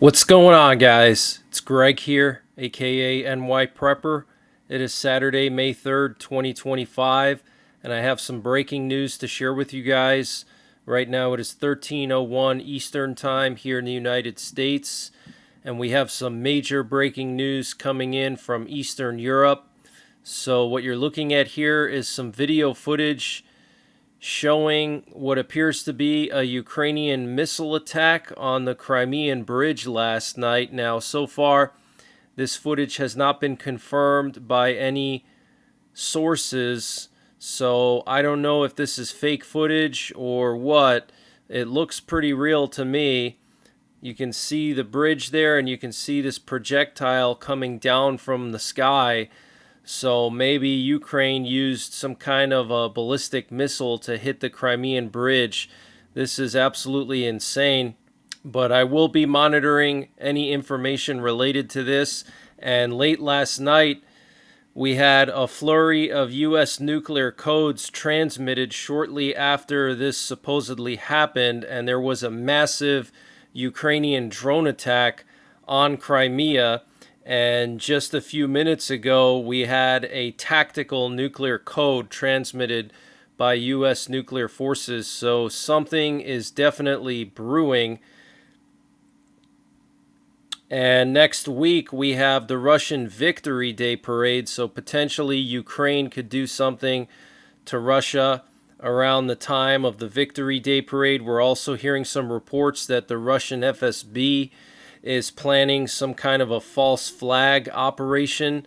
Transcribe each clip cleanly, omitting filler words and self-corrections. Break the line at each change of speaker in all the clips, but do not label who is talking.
What's going on, guys? It's Greg here, aka NYPrepper. It is Saturday, May 3rd, 2025, and I have some breaking news to share with you guys. Right now it is 13:01 Eastern Time here in the United States, and we have some major breaking news coming in from Eastern Europe. So what you're looking at here is some video footage showing what appears to be a Ukrainian missile attack on the Crimean bridge last night. Now, so far, this footage has not been confirmed by any sources, so I don't know if this is fake footage or what. It looks pretty real to me. You can see the bridge there, and you can see this projectile coming down from the sky. So maybe Ukraine used some kind of a ballistic missile to hit the Crimean bridge. This is absolutely insane. But I will be monitoring any information related to this. And late last night, we had a flurry of U.S. nuclear codes transmitted shortly after this supposedly happened. And there was a massive Ukrainian drone attack on Crimea. And just a few minutes ago, we had a tactical nuclear code transmitted by U.S. nuclear forces. So something is definitely brewing. And next week, we have the Russian Victory Day parade. So potentially Ukraine could do something to Russia around the time of the Victory Day parade. We're also hearing some reports that the Russian FSB is planning some kind of a false flag operation.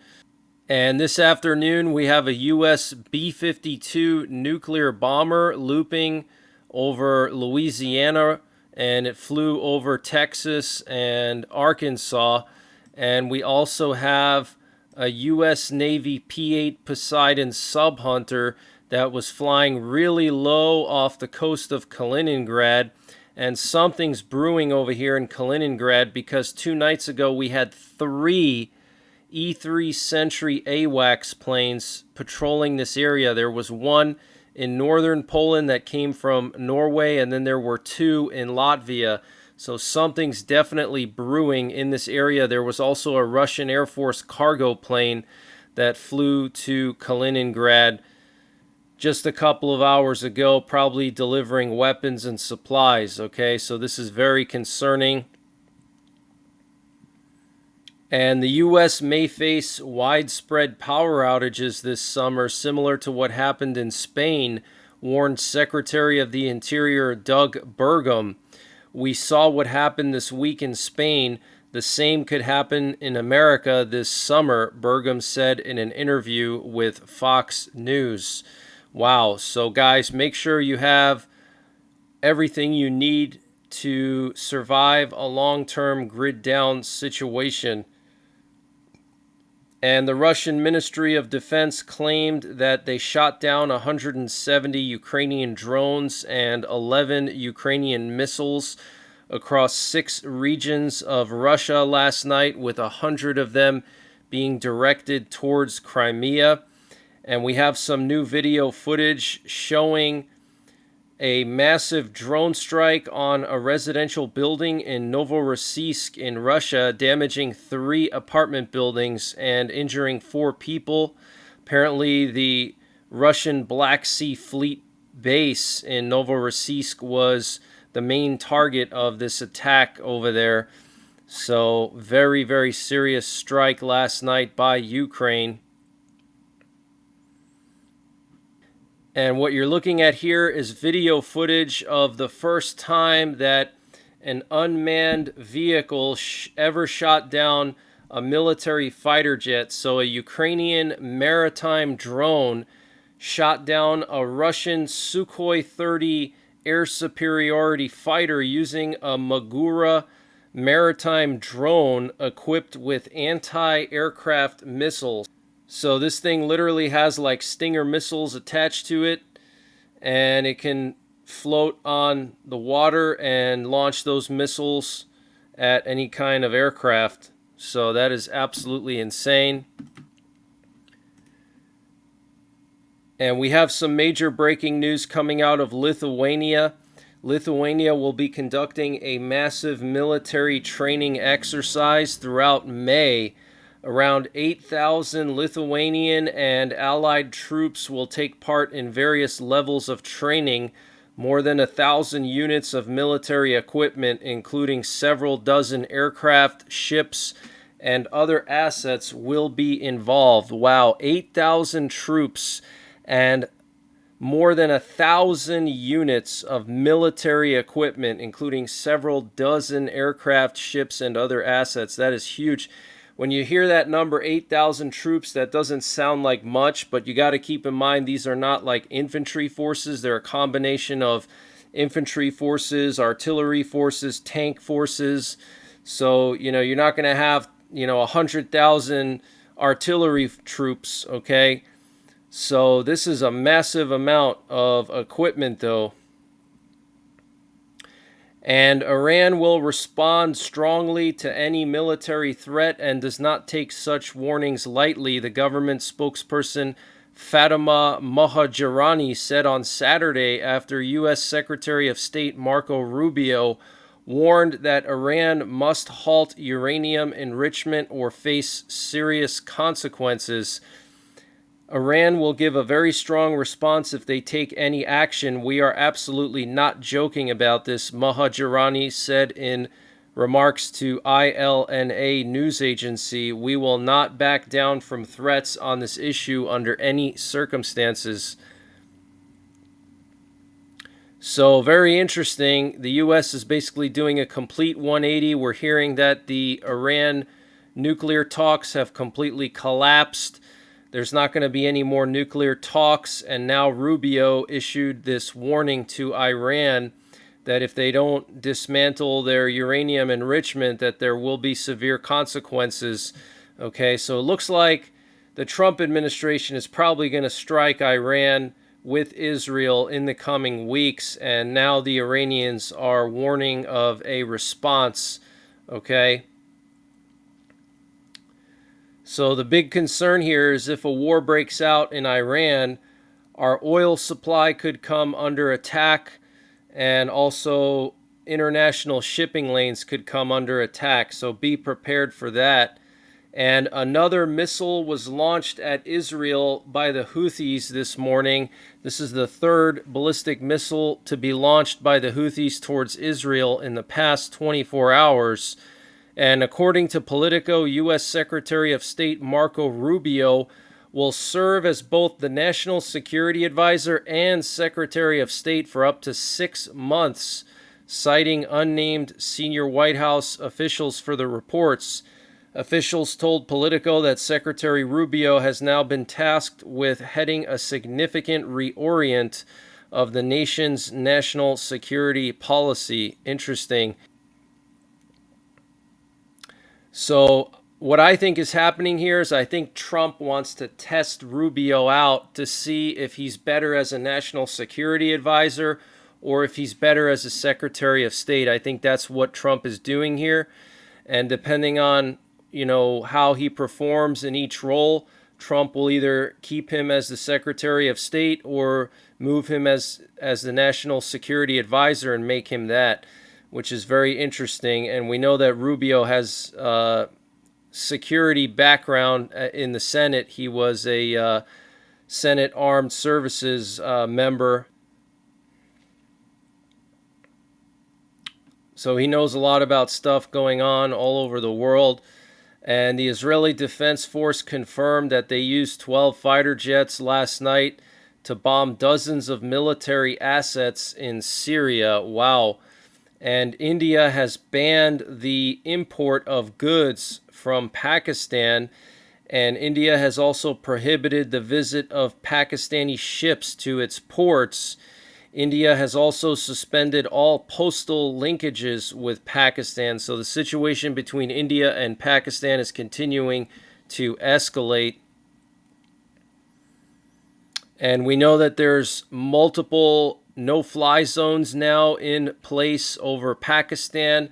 And this afternoon, we have a U.S. B-52 nuclear bomber looping over Louisiana, and it flew over Texas and Arkansas. And we also have a U.S. Navy P-8 Poseidon subhunter that was flying really low off the coast of Kaliningrad. And something's brewing over here in Kaliningrad, because 2 nights ago we had 3 E-3 Sentry AWACS planes patrolling this area. There was one in northern Poland that came from Norway, and then there were 2 in Latvia. So something's definitely brewing in this area. There was also a Russian Air Force cargo plane that flew to Kaliningrad just a couple of hours ago, probably delivering weapons and supplies. Okay, so this is very concerning. And the U.S. may face widespread power outages this summer, similar to what happened in Spain, warned Secretary of the Interior Doug Burgum. We saw what happened this week in Spain. The same could happen in America this summer, Burgum said in an interview with Fox News. Wow. So guys, make sure you have everything you need to survive a long-term grid down situation. And the Russian Ministry of Defense claimed that they shot down 170 Ukrainian drones and 11 Ukrainian missiles across 6 regions of Russia last night, with 100 of them being directed towards Crimea. And we have some new video footage showing a massive drone strike on a residential building in Novorossiysk in Russia, damaging 3 apartment buildings and injuring 4 people. Apparently, the Russian Black Sea Fleet base in Novorossiysk was the main target of this attack over there. So, very, very serious strike last night by Ukraine. And what you're looking at here is video footage of the first time that an unmanned vehicle ever shot down a military fighter jet. So a Ukrainian maritime drone shot down a Russian Sukhoi 30 air superiority fighter using a Magura maritime drone equipped with anti-aircraft missiles. So this thing literally has like Stinger missiles attached to it, and it can float on the water and launch those missiles at any kind of aircraft. So that is absolutely insane. And we have some major breaking news coming out of Lithuania. Lithuania will be conducting a massive military training exercise throughout May. Around 8,000 Lithuanian and allied troops will take part in various levels of training. More than 1,000 units of military equipment, including several dozen aircraft, ships, and other assets, will be involved. Wow, 8,000 troops and more than 1,000 units of military equipment, including several dozen aircraft, ships, and other assets. That is huge. When you hear that number, 8,000 troops, that doesn't sound like much, but you got to keep in mind these are not like infantry forces. They're a combination of infantry forces, artillery forces, tank forces. So, you're not going to have, 100,000 artillery troops, okay? So this is a massive amount of equipment, though. And Iran will respond strongly to any military threat and does not take such warnings lightly, the government spokesperson Fatima Mohajirani said on Saturday after U.S. Secretary of State Marco Rubio warned that Iran must halt uranium enrichment or face serious consequences. Iran will give a very strong response if they take any action. We are absolutely not joking about this, Mohajirani said in remarks to ILNA news agency. We will not back down from threats on this issue under any circumstances. So very interesting. The U.S. is basically doing a complete 180. We're hearing that the Iran nuclear talks have completely collapsed. There's not going to be any more nuclear talks, and now Rubio issued this warning to Iran that if they don't dismantle their uranium enrichment, that there will be severe consequences. Okay, so it looks like the Trump administration is probably going to strike Iran with Israel in the coming weeks, and now the Iranians are warning of a response. Okay. So the big concern here is if a war breaks out in Iran, our oil supply could come under attack, and also international shipping lanes could come under attack. So be prepared for that. And another missile was launched at Israel by the Houthis this morning. This is the third ballistic missile to be launched by the Houthis towards Israel in the past 24 hours. And according to Politico, U.S. Secretary of State Marco Rubio will serve as both the National Security Advisor and Secretary of State for up to 6 months, citing unnamed senior White House officials for the reports. Officials told Politico that Secretary Rubio has now been tasked with heading a significant reorient of the nation's national security policy. Interesting. So what I think is happening here is I think Trump wants to test Rubio out to see if he's better as a national security advisor or if he's better as a Secretary of State. I think that's what Trump is doing here. And depending on, how he performs in each role, Trump will either keep him as the Secretary of State or move him as the national security advisor and make him that, which is very interesting. And we know that Rubio has security background in the Senate. He was a Senate Armed Services member. So he knows a lot about stuff going on all over the world. And the Israeli Defense Force confirmed that they used 12 fighter jets last night to bomb dozens of military assets in Syria. Wow. And India has banned the import of goods from Pakistan. And India has also prohibited the visit of Pakistani ships to its ports. India has also suspended all postal linkages with Pakistan. So the situation between India and Pakistan is continuing to escalate. And we know that there's multiple no-fly zones now in place over Pakistan.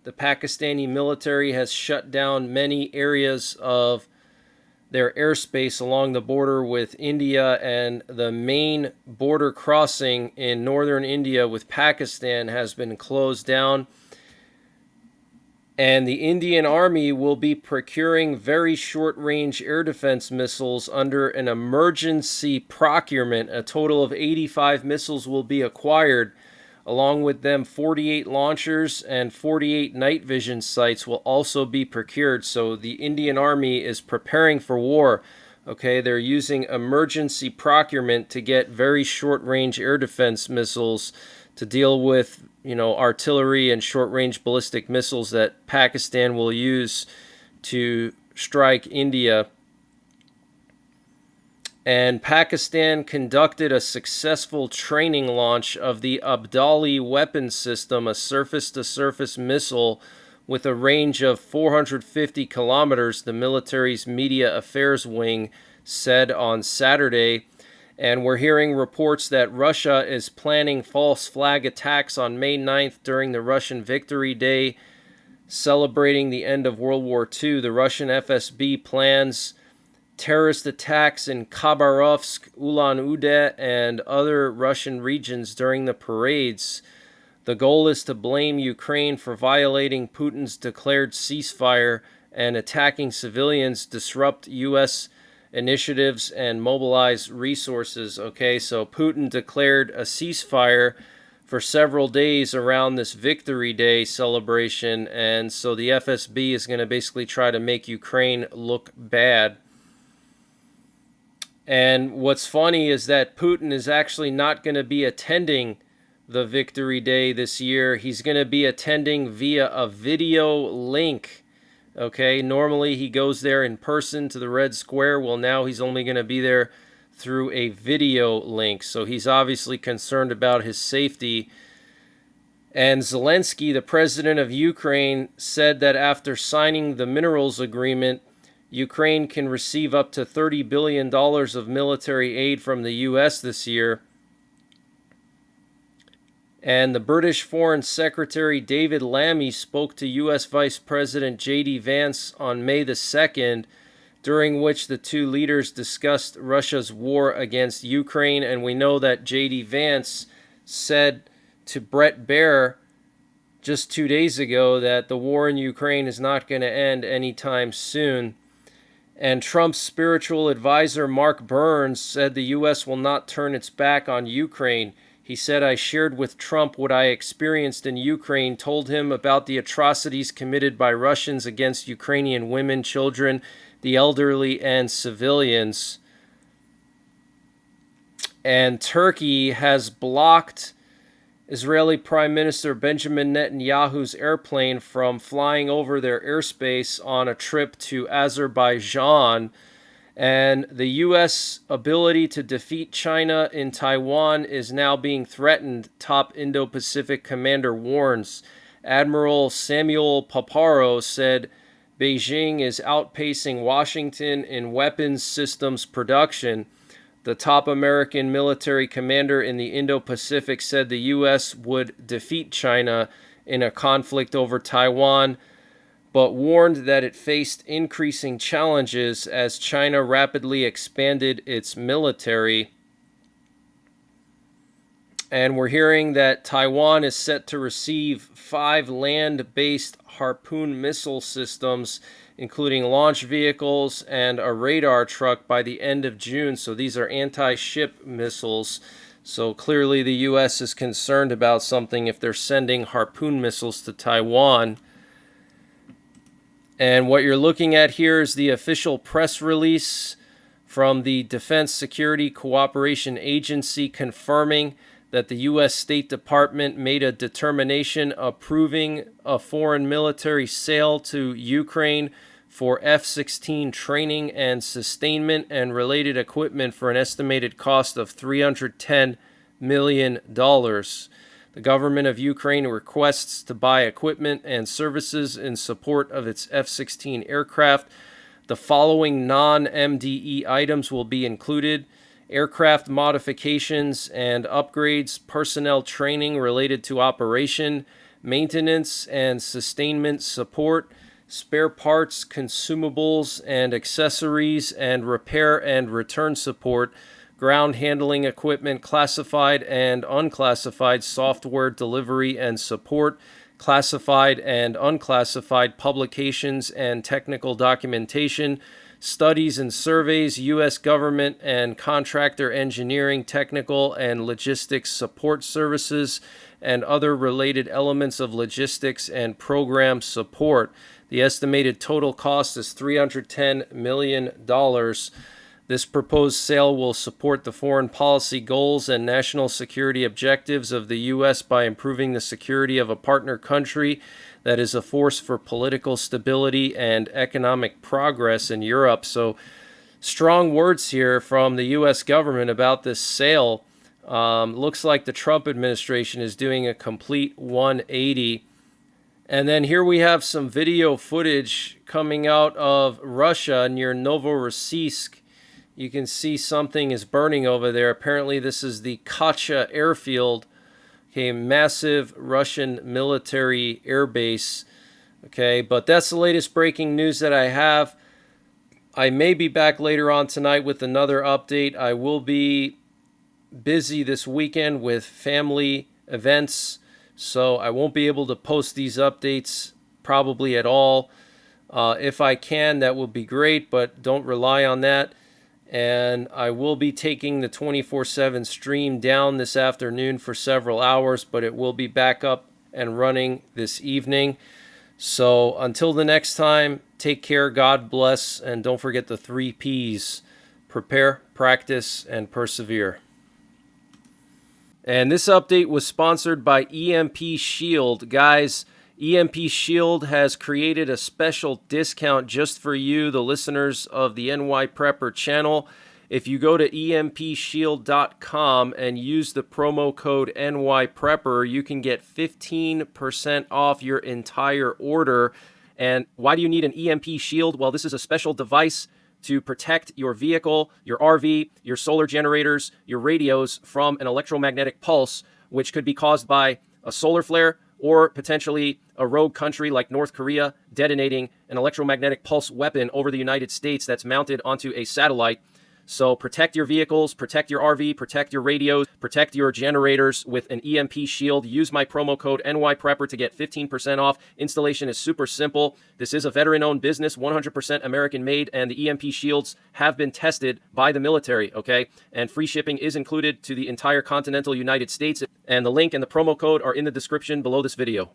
The Pakistani military has shut down many areas of their airspace along the border with India, and the main border crossing in northern India with Pakistan has been closed down. And the Indian Army will be procuring very short-range air defense missiles under an emergency procurement. A total of 85 missiles will be acquired. Along with them, 48 launchers and 48 night vision sights will also be procured. So the Indian Army is preparing for war. Okay, they're using emergency procurement to get very short-range air defense missiles to deal with, artillery and short-range ballistic missiles that Pakistan will use to strike India. And Pakistan conducted a successful training launch of the Abdali weapon system, a surface-to-surface missile with a range of 450 kilometers, the military's media affairs wing said on Saturday. And we're hearing reports that Russia is planning false flag attacks on May 9th during the Russian Victory Day, celebrating the end of World War II. The Russian FSB plans terrorist attacks in Khabarovsk, Ulan-Ude, and other Russian regions during the parades. The goal is to blame Ukraine for violating Putin's declared ceasefire and attacking civilians, disrupt U.S. initiatives, and mobilize resources. Okay, so Putin declared a ceasefire for several days around this Victory Day celebration, and so the FSB is going to basically try to make Ukraine look bad. And what's funny is that Putin is actually not going to be attending the Victory Day this year. He's going to be attending via a video link. Okay, normally he goes there in person to the Red Square. Well, now he's only going to be there through a video link. So he's obviously concerned about his safety. And Zelensky, the president of Ukraine, said that after signing the minerals agreement, Ukraine can receive up to $30 billion of military aid from the U.S. this year. And the British Foreign Secretary David Lammy spoke to U.S. Vice President J.D. Vance on May the 2nd, during which the two leaders discussed Russia's war against Ukraine. And we know that J.D. Vance said to Bret Baier just 2 days ago that the war in Ukraine is not going to end anytime soon. And Trump's spiritual advisor Mark Burns said the U.S. will not turn its back on Ukraine. He said, "I shared with Trump what I experienced in Ukraine, told him about the atrocities committed by Russians against Ukrainian women, children, the elderly, and civilians." And Turkey has blocked Israeli Prime Minister Benjamin Netanyahu's airplane from flying over their airspace on a trip to Azerbaijan. And the U.S. ability to defeat China in Taiwan is now being threatened, top Indo-Pacific commander warns. Admiral Samuel Paparo said Beijing is outpacing Washington in weapons systems production. The top American military commander in the Indo-Pacific said the U.S. would defeat China in a conflict over Taiwan, but warned that it faced increasing challenges as China rapidly expanded its military. And we're hearing that Taiwan is set to receive 5 land-based Harpoon missile systems, including launch vehicles and a radar truck, by the end of June. So these are anti-ship missiles. So clearly the U.S. is concerned about something if they're sending Harpoon missiles to Taiwan. And what you're looking at here is the official press release from the Defense Security Cooperation Agency confirming that the U.S. State Department made a determination approving a foreign military sale to Ukraine for F-16 training and sustainment and related equipment for an estimated cost of $310 million. The government of Ukraine requests to buy equipment and services in support of its F-16 aircraft. The following non-MDE items will be included: aircraft modifications and upgrades, personnel training related to operation, maintenance and sustainment support, spare parts, consumables, and accessories, and repair and return support, ground handling equipment, classified and unclassified software delivery and support, classified and unclassified publications and technical documentation, studies and surveys, U.S. government and contractor engineering, technical and logistics support services, and other related elements of logistics and program support. The estimated total cost is $310 million. This proposed sale will support the foreign policy goals and national security objectives of the U.S. by improving the security of a partner country that is a force for political stability and economic progress in Europe. So, strong words here from the U.S. government about this sale. Looks like the Trump administration is doing a complete 180. And then here we have some video footage coming out of Russia near Novorossiysk. You can see something is burning over there. Apparently this is the Kacha airfield, okay, massive Russian military air base. Okay, but that's the latest breaking news that I have. I may be back later on tonight with another update. I will be busy this weekend with family events, so I won't be able to post these updates probably at all. If I can, that will be great, but don't rely on that. And I will be taking the 24/7 stream down this afternoon for several hours, but it will be back up and running this evening. So until the next time, take care, God bless, and don't forget the 3 Ps: prepare, practice, and persevere. And this update was sponsored by EMP Shield. Guys, EMP Shield has created a special discount just for you, the listeners of the NYPrepper channel. If you go to empshield.com and use the promo code NYPrepper, you can get 15% off your entire order. And why do you need an EMP Shield? Well, this is a special device to protect your vehicle, your RV, your solar generators, your radios from an electromagnetic pulse, which could be caused by a solar flare or potentially a rogue country like North Korea detonating an electromagnetic pulse weapon over the United States that's mounted onto a satellite. So protect your vehicles, protect your RV, protect your radios, protect your generators with an EMP Shield. Use my promo code NYPrepper to get 15% off. Installation is super simple. This is a veteran-owned business, 100% American-made, and the EMP Shields have been tested by the military, okay? And free shipping is included to the entire continental United States. And the link and the promo code are in the description below this video.